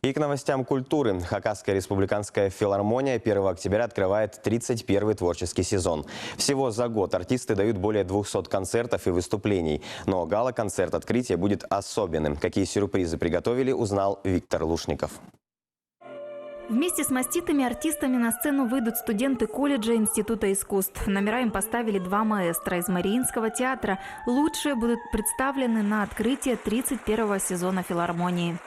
И к новостям культуры. Хакасская республиканская филармония 1 октября открывает 31-й творческий сезон. Всего за год артисты дают более 200 концертов и выступлений. Но гала-концерт открытия будет особенным. Какие сюрпризы приготовили, узнал Виктор Лушников. Вместе с маститыми артистами на сцену выйдут студенты колледжа Института искусств. Номера им поставили 2 маэстро из Мариинского театра. Лучшие будут представлены на открытии 31-го сезона филармонии.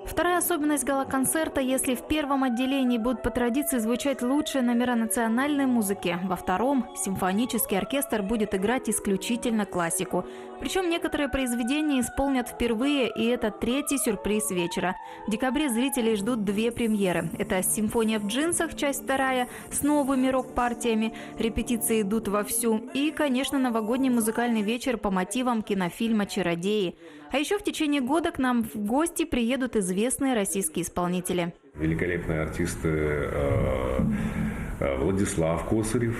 Вторая особенность гала-концерта: если в первом отделении будут по традиции звучать лучшие номера национальной музыки, во втором симфонический оркестр будет играть исключительно классику. Причем некоторые произведения исполнят впервые, и это 3-й сюрприз вечера. В декабре зрителей ждут 2 премьеры. Это «Симфония в джинсах», часть 2, с новыми рок-партиями. Репетиции идут вовсю. И, конечно, новогодний музыкальный вечер по мотивам кинофильма «Чародеи». А еще в течение года к нам в гости приедут известные российские исполнители. Великолепные артисты Владислав Косарев,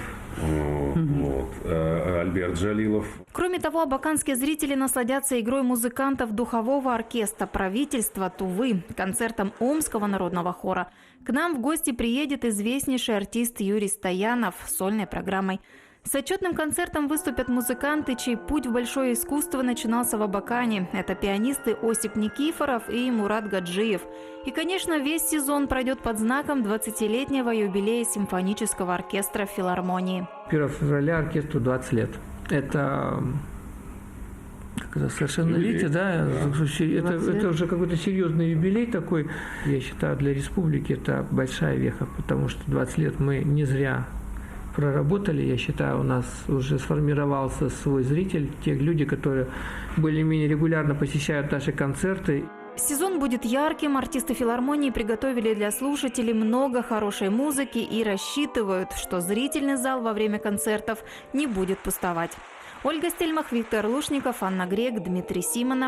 Альберт Джалилов. Кроме того, абаканские зрители насладятся игрой музыкантов духового оркестра правительства Тувы, концертом Омского народного хора. К нам в гости приедет известнейший артист Юрий Стоянов с сольной программой. С отчетным концертом выступят музыканты, чей путь в большое искусство начинался в Абакане. Это пианисты Осип Никифоров и Мурат Гаджиев. И, конечно, весь сезон пройдет под знаком 20-летнего юбилея симфонического оркестра филармонии. 1 февраля оркестру 20 лет. Это совершеннолетие, да? Это уже какой-то серьезный юбилей такой. Я считаю, для республики это большая веха, потому что 20 лет мы не зря проработали. Я считаю, у нас уже сформировался свой зритель, те люди, которые более-менее регулярно посещают наши концерты. Сезон будет ярким. Артисты филармонии приготовили для слушателей много хорошей музыки и рассчитывают, что зрительный зал во время концертов не будет пустовать. Ольга Стельмах, Виктор Лушников, Анна Грек, Дмитрий Симонов.